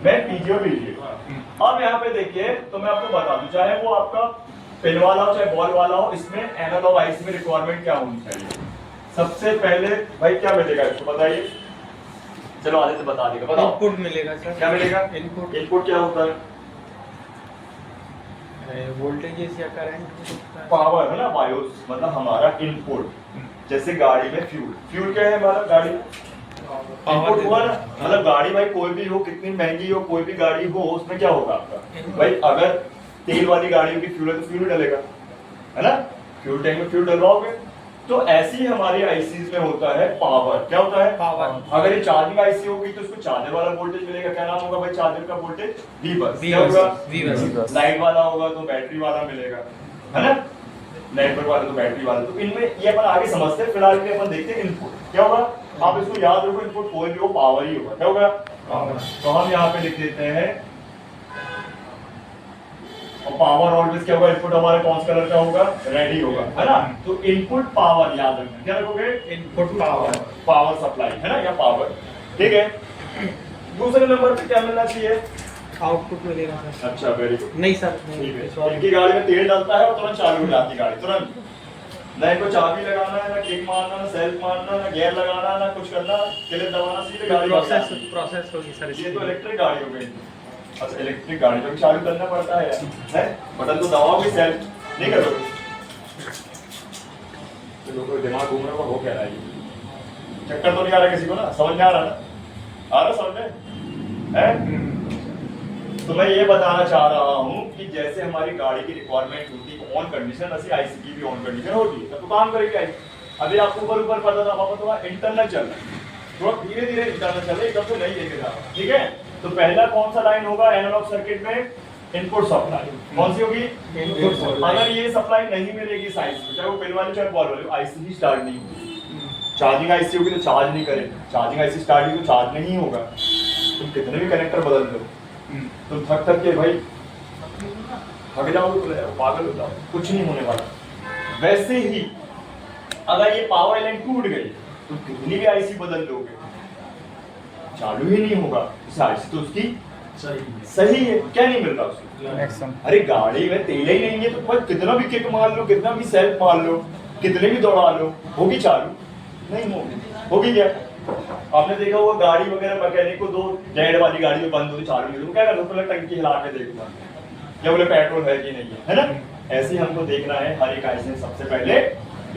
मैं पीजीओ लीजिए। अब यहाँ पे देखिए, तो मैं आपको बता दूं, चाहे वो आपका पेन वाला हो चाहे बॉल वाला हो, इसमें एनालॉग आईसी में रिक्वायरमेंट क्या होनी चाहिए? सबसे पहले भाई क्या मिलेगा इसको बताइए, चलो आगे से बता देगा, बताओ। इनपुट मिलेगा सर। क्या मिलेगा? इनपुट। इनपुट क्या होता है? वोल्टेजेस या करंट। पावर है ना, बायोस मतलब हमारा इनपुट। जैसे गाड़ी में फ्यूल, फ्यूल क्या है हमारा गाड़ी में? इनपुट हुआ ना, मतलब गाड़ी भाई कोई भी हो, कितनी महंगी हो, कोई भी गाड़ी हो, उसमें क्या होगा आपका भाई, अगर तेल वाली गाड़ियों की फ्यूल है तो फ्यूल डलेगा, है ना, फ्यूल टैंक में फ्यूल डलवाओगे। तो ऐसी हमारी आईसीज में होता है पावर। क्या होता है? पावर। अगर ये चार्जिंग आईसी होगी तो उसको चार्जर वाला वोल्टेज मिलेगा। क्या नाम होगा भाई चार्जर का वोल्टेज? वी बस। क्या होगा? वी बस। लाइट वाला होगा तो बैटरी वाला मिलेगा, है ना, नेटवर्क वाला तो बैटरी वाला। तो इनमें ये अपन आगे समझते हैं, फिलहाल के अपन देखते हैं इनपुट क्या होगा। आप इसको याद रखो, इनपुट कोई भी हो पावर ही होगा। क्या होगा? तो हम यहाँ पे लिख देते हैं, और पावर ऑलवेज क्या होगा, इनपुट हमारे कौन सा कलर का होगा? रेड ही होगा, है ना। तो इनपुट पावर याद रखना, क्या रखोगे? Input power. पावर सप्लाई, है ना, या पावर। ठीक है, दूसरे नंबर पे क्या मिलना चाहिए? आउटपुट मिलेगा सर। अच्छा, वेरी गुड। नहीं सर, ठीक है, इनकी गाड़ी में तेल डालता है और तुरंत चालू हो जाती है गाड़ी, तुरंत। ना इनको चाबी लगाना है, ना किक मारना, ना सेल्फ मारना, ना गियर लगाना, ना कुछ करना, क्लिच दबाना, सीधे गाड़ी प्रोसेस होगी सर। ये तो इलेक्ट्रिक गाड़ी हो गई। अच्छा, इलेक्ट्रिक गाड़ी को भी चालू करना पड़ता है, बटन तो दबाओगे, सेल्फ नहीं करोगे। तो लोगों का दिमाग घूम रहा होगा, वो कह रहा है चक्कर तो नहीं आ रहा किसी को ना, समझ में आ रहा ना? आ रहा समझ में है? तो मैं ये बताना चाह रहा हूँ कि जैसे हमारी गाड़ी की रिक्वायरमेंट होती है ऑन कंडीशन, वैसे आईसी की भी ऑन कंडीशन होती है, तब तो काम करेगी आईसी। अभी आपको ऊपर ऊपर पता था, पापा थोड़ा इंटरनल चल रहा है, थोड़ा धीरे धीरे इंटरनल चल रहा है, एकदम से नहीं लेके जा रहा। ठीक है, तो पहला कौन सा लाइन होगा एनालॉग सर्किट में? Input supply. कौन सी होगी? Input supply. अगर ये सप्लाई नहीं मिलेगी साइज में, चाहे वो पिन वाली चाहे बॉल वाली, आईसी ही स्टार्ट नहीं होगी। चार्जिंग आईसी होगी तो चार्ज नहीं करेगी, चार्जिंग आईसी स्टार्ट होगी तो चार्ज नहीं होगा। तुम कितने भी कनेक्टर बदल दो, तुम थक थक के भाई थक जाओगे, तो पागल हो जाओ, कुछ नहीं होने वाला। वैसे ही अगर ये पावर लाइन टूट गई तो कितनी भी आईसी बदल लोगे, चालू ही नहीं होगा। इस आईसी तो उसकी सही है, क्या नहीं मिल रहा उसको? अरे गाड़ी में तेल ही नहीं है तो भाई कितना भी किक मार लो, कितना भी सेल्फ मार लो, कितने भी दौड़ा लो, होगी चालू? नहीं होगी। होगी क्या? आपने देखा होगा गाड़ी वगैरह मैकेनिक को, दो जेड वाली गाड़ी में बंद होती चालू नहीं होती, क्या करते? पहले टंकी हिला के देखना क्या बोले पेट्रोल है कि नहीं है ना। ऐसे ही हमको देखना है हर एक आईसी सबसे पहले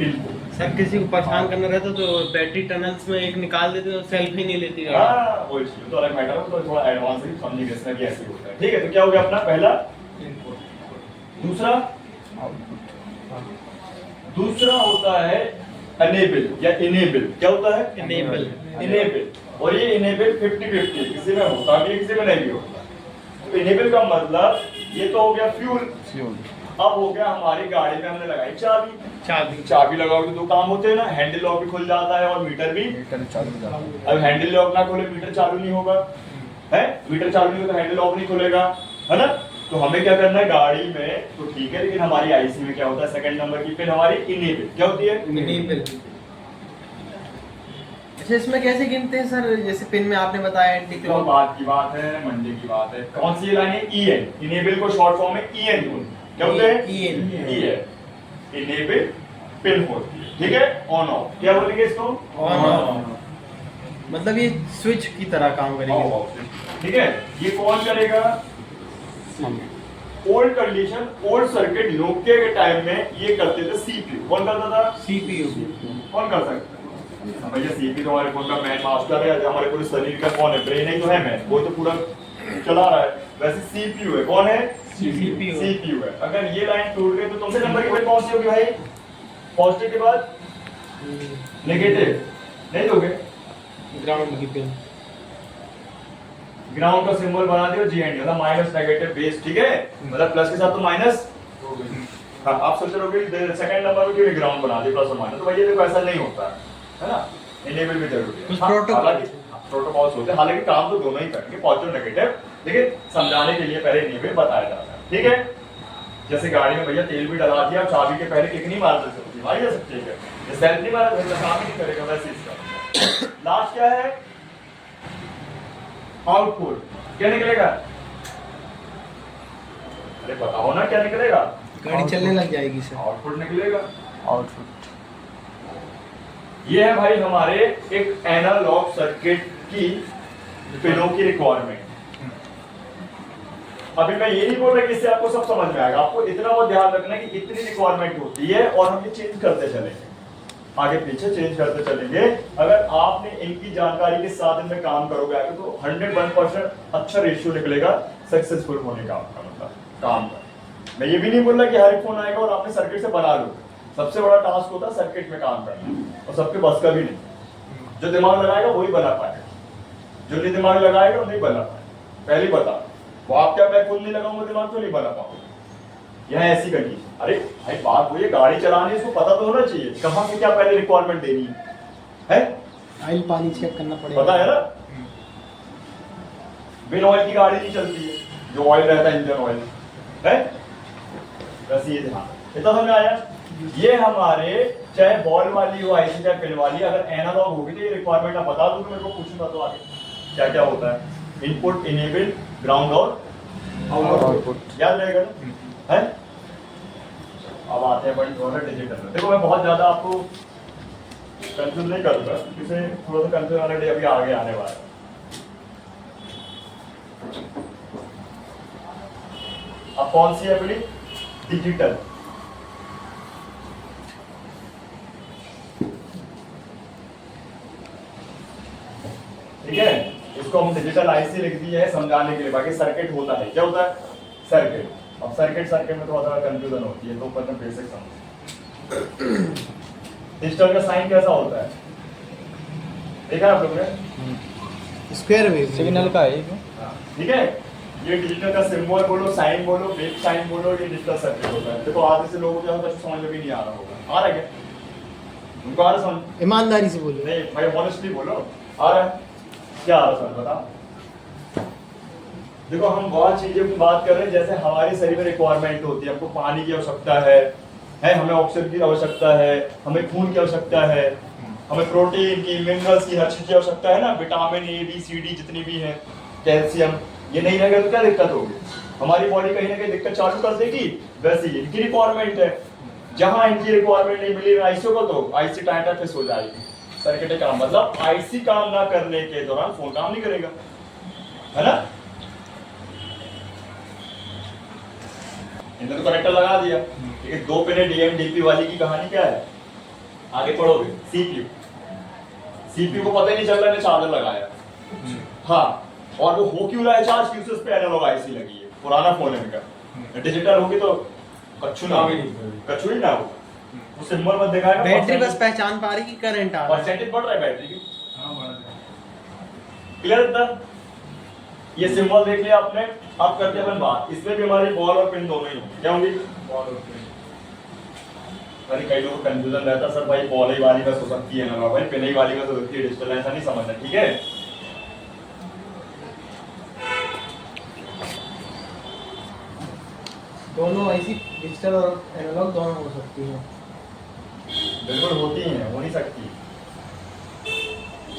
इनपुट। सर किसी को परेशान करना रहता तो बैटरी टनल्स में एक निकाल देते तो सेल्फ ही नहीं लेती गाड़ी। हाँ, वो चीज तो अलग मैटर है, तो थोड़ा एडवांस ही समझिए इसमें कि ऐसे होता है। ठीक है, तो क्या हो गया अपना पहला इनपुट। दूसरा होता है एनेबल या इनेबल। क्या होता है? इनेबल। इनेबल, और ये इनेबल 50-50, किसी में होता भी है किसी में नहीं भी होता। तो इनेबल का मतलब ये तो हो गया फ्यूल। अब हो गया हमारी गाड़ी में हमने लगाई चाबी। चाबी लगाओगे तो दो काम होते हैं ना, हैंडल लॉक भी खुल जाता है और मीटर भी चालू हो जाता है। अब हैंडल लॉक ना खोले मीटर चालू नहीं होगा, है, मीटर चालू नहीं होगा तो हैंडल लॉक नहीं खुलेगा, है ना। तो हमें क्या करना है गाड़ी में, तो ठीक है, लेकिन हमारी आईसी में क्या होता है? सेकंड नंबर की पिन हमारी इनेबल। क्या होती है? इनेबल। अच्छा, इसमें कैसे गिनते हैं सर? जैसे पिन में आपने बताया एंटी क्लॉक। बात की बात है, मंडे की बात है। कौन सी लाइन है? ईएन। इनेबल को शॉर्ट फॉर्म में ईएन बोलते हैं। क्या बोलते हैं? ईएन। इनेबल पिन होती है, ठीक है, ऑन ऑफ। क्या बोलेंगे इसको? On off. मतलब ये स्विच की तरह काम करेगी। ठीक है, ये कौन करेगा? Old condition, old circuit Nokia के टाइम में ये करते थे सीपीयू। कौन करता था? सीपीयू। कौन कर सकता है भैया? सीपीयू तो हमारे फोन का मैन मास्टर है, हमारे पूरे शरीर का कौन है? ब्रेन ही तो है मैन, वो तो पूरा चला रहा है। वैसे सीपीयू है, कौन है? सीपीयू है। अगर ये लाइन टूट गई तो तुमसे नंबर की पिन कौन सी होगी भाई? पॉजिटिव के बाद नेगेटिव नहीं दोगे? ग्राउंड की पिन। ग्राउंड का सिंबल बना दियो जीएनडी, मतलब माइनस नेगेटिव बेस। ठीक है, मतलब प्लस के साथ तो माइनस। हाँ, आप सोच रहे हो सेकंड नंबर में क्यों ग्राउंड बना दिया प्लस और माइनस? तो भैया देखो ऐसा नहीं होता है ना, इनेबल भी जरूरी है। हालांकि प्रोटोकॉल्स होते हैं, हालांकि काम तो दोनों ही करेंगे, पॉजिटिव नेगेटिव, लेकिन समझाने के लिए पहले इनेबल बताया जाता है। ठीक है, जैसे गाड़ी में भैया तेल भी डला दिया, चाबी के पहले किक नहीं मार सकती, मारी जा सकती है, ये सेल्फ नहीं मारा तो काम ही नहीं करेगा। वैसे इसका लास्ट क्या है? आउटपुट। क्या निकलेगा? अरे बताओ ना क्या निकलेगा? गाड़ी चलने लग जाएगी सर। आउटपुट निकलेगा। आउटपुट। ये है भाई हमारे एक एनालॉग सर्किट की पिनों की रिक्वायरमेंट। अभी मैं ये नहीं बोल रहा कि इससे आपको सब समझ में आएगा, आपको इतना वो ध्यान रखना है कि इतनी रिक्वायरमेंट होती है और हम ये चेंज करते चलेंगे, आगे पीछे चेंज करते चलेंगे। अगर आपने इनकी जानकारी के साथ इनमें काम करोगे आगे तो 101% अच्छा रेशियो निकलेगा सक्सेसफुल होने का आपका मतलब काम का। मैं ये भी नहीं बोल रहा कि हर एक फोन आएगा और आपने सर्किट से बना लो। सबसे बड़ा टास्क होता है सर्किट में काम करना और सबके बस का भी नहीं। जो दिमाग लगाएगा वही बना पाएगा, जो नहीं दिमाग लगाएगा वो नहीं बना पाएगा। पहले बता वो आप क्या, मैं खुद नहीं लगाऊंगा दिमाग तो नहीं बना पाऊंगा। यह ऐसी कंडीशन। अरे भाई बात वो ये गाड़ी चलानी है, इसको पता तो होना चाहिए कहाँ से क्या पहले रिक्वायरमेंट देनी है? ऑयल पानी चेक करना पड़ेगा। पता है ना? बिन ऑयल की गाड़ी नहीं चलती है, जो ऑयल रहता है इंजन ऑयल है। बस ये ध्यान, इतना समझ आया? ये हमारे चाहे बॉल वाली हो आईसी चाहे पिन वाली, अगर एनालॉग होगी तो ये रिक्वायरमेंट आप बता दो तो मेरे को पूछूंगा तो आगे क्या क्या होता है। इनपुट, इनेबल, ग्राउंड और आउटपुट याद रहेगा ना? है? अब आते हैं बड़ी थोड़ा डिजिटल में। देखो मैं बहुत ज्यादा आपको कंफ्यूज नहीं करूंगा, इसे थोड़ा सा कंफ्यूज वाला डे अभी आगे आने वाला है। अब कौन सी है अपनी? डिजिटल। ठीक है, इसको हम डिजिटल आईसी लिख दिए है समझाने के लिए, बाकी सर्किट होता है। क्या होता है? सर्किट। अब सर्किट में थोड़ा सा कंफ्यूजन होती है तो मतलब बेसिक समझ। डिजिटल का साइन कैसा होता है देखा आप लोगों ने? स्क्वायर वेव सिग्नल का है। ठीक है, ये डिजिटल का सिंबल बोलो, साइन बोलो, वेव साइन बोलो, ये डिजिटल सर्किट होता है। देखो आधे से लोगों को कुछ समझ में भी नहीं आ रहा होगा। आ रहा है क्या उनको? आ रहा समझ? ईमानदारी से बोलो। नहीं भाई ऑनेस्टली बोलो, आ रहा है क्या? आ रहा समझ बताओ। देखो हम बहुत चीजों की बात कर रहे हैं जैसे हमारे शरीर में रिक्वायरमेंट होती है। हमको पानी की आवश्यकता है, हमें ऑक्सीजन की आवश्यकता है, हमें खून की आवश्यकता है, हमें प्रोटीन की, मिनरल्स की, हर चीज की आवश्यकता है ना। Vitamin A B C D जितनी भी है, कैल्शियम, ये नहीं रहेगा तो क्या दिक्कत होगी? हमारी बॉडी कहीं ना कहीं दिक्कत चालू कर देगी। वैसे ही इनकी रिक्वायरमेंट है, जहां इनकी रिक्वायरमेंट नहीं मिली आईसी को तो आईसी टाइम फिक्स हो जाएगी। सर्किट काम मतलब आईसी काम ना करने के दौरान फोन काम नहीं करेगा, है ना? इन्होंने तो कनेक्टर लगा दिया, लेकिन दो पिन डीएम डीपी वाली की कहानी क्या है? आगे पढ़ोगे। सीपीयू, सीपीयू को पता ही नहीं चल रहा है चार्जर लगाया। हाँ, और वो हो क्यों रहा है चार्ज? क्योंकि उस पे एनालॉग आईसी लगी है। पुराना फोन है इनका, डिजिटल होगी तो कच्चू ना होगी, कच्चू ही ना होगा। वो सिंबल मत दिखाएगा। बैटरी बस पहचान पा रही कि करंट आ रहा है। परसेंटेज बढ़ रहा है बैटरी की। क्लियर था? ये सिंबल देख लिया आपने। अब करते हैं अपन बात, इसमें भी हमारी बॉल और पिन दोनों ही होंगी। क्या होंगी? बॉल और पिन। यानी कई लोगों को कंफ्यूजन रहता है, सर भाई बॉल ही वाली बस हो सकती है ना भाई, पिन ही वाली बस हो सकती है डिजिटल, ऐसा नहीं समझना। ठीक है, दोनों आईसी डिजिटल और एनालॉग दोनों हो सकती है। बिल्कुल होती है, हो नहीं सकती।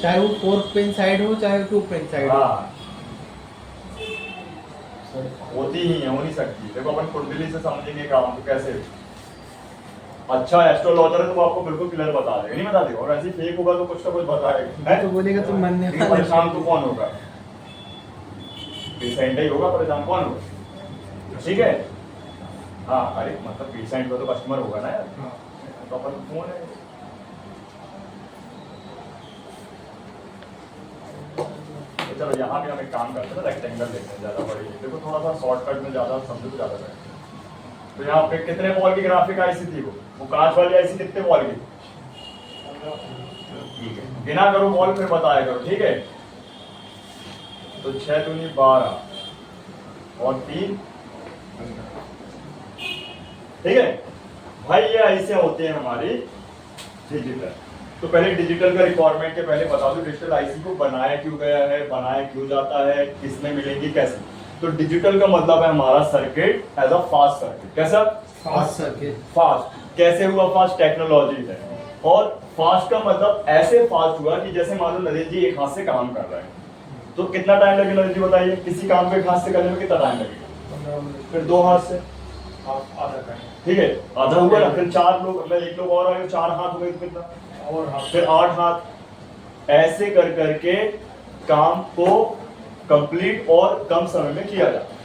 चाहे वो 4 पिन साइड हो चाहे 2 पिन साइड हो। हाँ, होती ही है, हो नहीं सकती। देखो अपन कुंडली से समझेंगे काम तो कैसे। अच्छा एस्ट्रोलॉजर है तो वो आपको बिल्कुल क्लियर बता देगा, नहीं बता देगा। और ऐसे फेक होगा तो कुछ ना कुछ बताएगा। तो बोलेगा तुम मानने लेकिन वाले। परेशान तो कौन होगा? पेशेंट ही होगा, परेशान कौन होगा? ठीक है, हाँ। अरे मतलब पेशेंट का तो कस्टमर होगा ना यार, तो अपन कौन है? तो चलो यहाँ भी हम एक काम करते हैं ना, रेक्टेंगल लेते हैं, ज्यादा बड़ी। देखो थोड़ा सा शॉर्टकट में ज्यादा समझो तो ज्यादा रहेगा। तो यहाँ पे कितने वॉल की ग्राफिक आईसी थी? वो कांच वाली आईसी कितने वॉल की? ठीक है, गिना करो वॉल फिर बताया करो। ठीक है, तो 6 दूनी 12 और 3। ठीक है भाई, ये आईसी होते हैं हमारी डिजिटल। तो पहले डिजिटल का रिक्वायरमेंट के पहले बता दो डिजिटल आईसी को बनाया क्यों गया है, बनाया क्यों जाता है, किसमें मिलेंगी, कैसे। तो डिजिटल का मतलब है हमारा circuit as a fast circuit. कैसा? Fast circuit. फास्ट कैसे हुआ? फास्ट टेक्नोलॉजी है। और फास्ट का मतलब ऐसे फास्ट हुआ कि जैसे मान लो नरेश जी एक हाथ से काम कर रहे हैं, तो कितना टाइम लगेगा जल्दी बताइए, किसी काम को एक हाथ से करने में कितना टाइम लगेगा? 15 मिनट। फिर 2 हाथ से, आधा टाइम ठीक है, आधा हुआ ना, फिर 4 लोग, मतलब 1 लोग और आए, 4 हाथ हो गए, तो कितना? और हाथ। फिर 8 हाथ। ऐसे कर करके काम को कंप्लीट और कम समय में किया जाता है।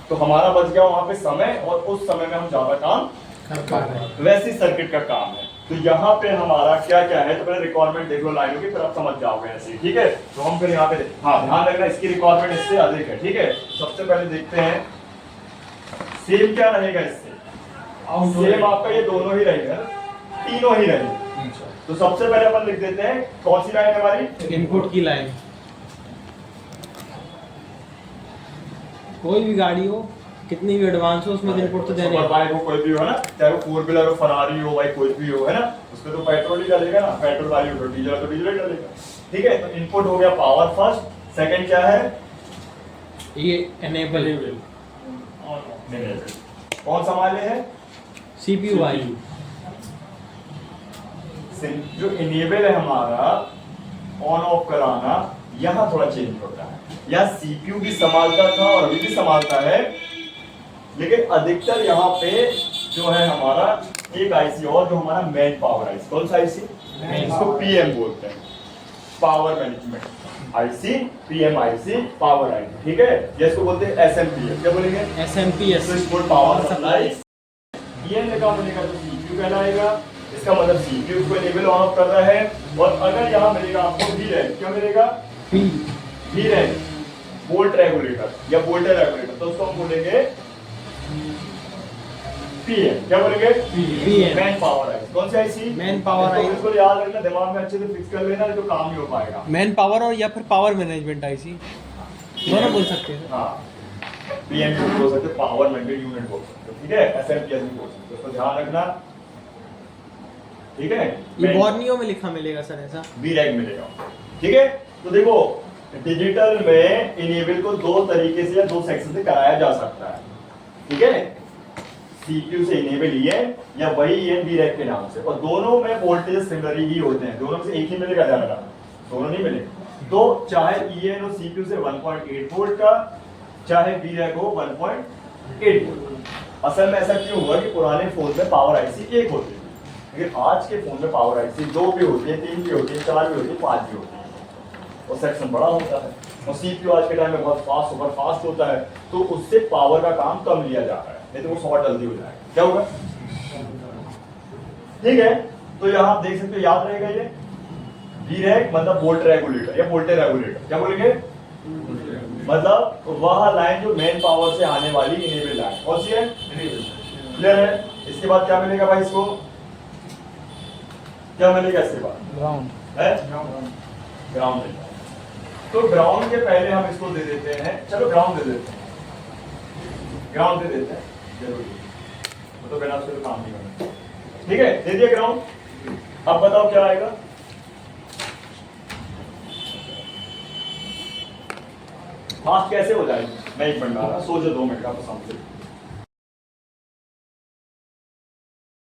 तो हमारा बच गया वहां पे समय, और उस समय में हम ज्यादा काम, कर पा रहे हैं। वैसी सर्किट का काम है। तो यहाँ पे हमारा क्या क्या है, तो पहले रिक्वायरमेंट देख लो लाइनों की, फिर आप समझ जाओगे ऐसे, ठीक है। तो हम फिर यहाँ पे हाँ ध्यान रखना, इसकी रिक्वायरमेंट इससे अधिक है, ठीक है। सबसे पहले देखते हैं सेम क्या रहेगा इससे। सेम आपका ये दोनों ही रहेगा, तीनों ही रहेंगे। तो सबसे पहले अपन लिख देते हैं कौन सी लाइन है हमारी, इनपुट की लाइन। कोई भी गाड़ी हो, कितनी भी एडवांस हो, उसमें इनपुट तो देने सुपर हैं। बाइक हो, कोई भी हो ना, चाहे वो 4 व्हीलर हो, फरारी हो, भाई कोई भी हो, है ना, उसमें तो पेट्रोल ही डालेगा ना, पेट्रोल वाली हो, डीजल तो डीजल ही डालेगा, ठीक है। तो इनपुट हो गया पावर फर्स्ट, सेकंड क्या है, ये एनेबल कौन संभाले है, सीपीयू वाली। जो इनेबल है हमारा ऑन ऑफ कराना, यहाँ थोड़ा चेंज होता है। यहाँ सीपीयू भी संभालता था और अभी भी संभालता है, लेकिन अधिकतर यहाँ पे जो है हमारा एक आईसी और, जो हमारा मेन पावर आईसी, कौन सा आईसी, इसको पीएम बोलते हैं, power management IC, PM IC, power IC, ठीक है। ये इसको बोलते हैं एसएमपीएस, क्या बोलेंगे, SMPS, switchboard power supply. PM लिखा मिलेगा तो सीपीयू कहलाएगा, इसका मतलब सीपीयू को इनेबल ऑन ऑफ कर रहा है। और अगर यहाँ मिलेगा आपको VRAM, क्या मिलेगा, VRAM, वोल्ट रेगुलेटर या वोल्टेज रेगुलेटर, तो उसको हम बोलेंगे पीएम, क्या बोलेंगे, PM, मैन पावर आईसी। कौन सी आईसी, मैन पावर आईसी। इसको याद रखना, दिमाग में अच्छे से फिक्स कर लेना, तो काम नहीं हो पाएगा। मैन पावर और या फिर पावर मैनेजमेंट आईसी, दोनों बोल सकते हैं। हाँ, पीएम भी बोल सकते, पावर मैनेजमेंट यूनिट बोल सकते, ठीक है, एसएमपीएस भी बोल सकते, उसको ध्यान रखना, ठीक है। ये बॉर्नियो में लिखा मिलेगा सर ऐसा, VRAM मिलेगा, ठीक है। तो देखो डिजिटल में इनेबल को 2 तरीके से या 2 सेक्शन से कराया जा सकता है, ठीक है। सीपीयू से इनेबल ये या वही ये VRAM के नाम से, और दोनों में वोल्टेज सिमिलर ही होते हैं, दोनों में से एक ही मिलेगा, ध्यान रखना, दोनों नहीं मिलेगा। तो चाहे EN हो सीपीयू से 1.8 वोल्ट का, चाहे VRAM हो 1.8 वोल्ट। असल में ऐसा क्यों हुआ कि पुराने फोन में पावर आईसी एक होती थी, लेकिन आज के फोन में पावर आईसी 2 भी होती है, 3 भी होती है, 4 भी होती है, 5 भी होती है, और सेक्शन बड़ा होता है। और सीपीयू आज के टाइम में बहुत फास्ट, सुपर फास्ट होता है, तो उससे पावर का काम कम लिया जाता है, नहीं तो वो शॉर्ट जल्दी हो जाएगा, क्या होगा, ठीक है। तो यहाँ आप देख सकते हो, याद रहेगा ये VRAM मतलब वोल्ट रेगुलेटर या वोल्टेज रेगुलेटर, क्या बोलेंगे, मतलब वह लाइन जो मेन पावर से आने वाली इनेबल लाइन, कौन सी है, क्लियर है। इसके बाद क्या मिलेगा भाई, इसको क्या मिलेगा, इसके बाद ग्राउंड है, ग्राउंड मिलेगा। तो ग्राउंड के पहले हम इसको दे देते हैं, चलो ग्राउंड दे देते हैं, ग्राउंड दे देते हैं, जरूरी वो तो बिना उसके तो काम नहीं करना, ठीक है, दे दिया ग्राउंड। अब बताओ क्या आएगा, फास्ट कैसे हो जाएगी, मैं 1 मिनट में आ रहा, सोचो 2 मिनट का, तो समझो।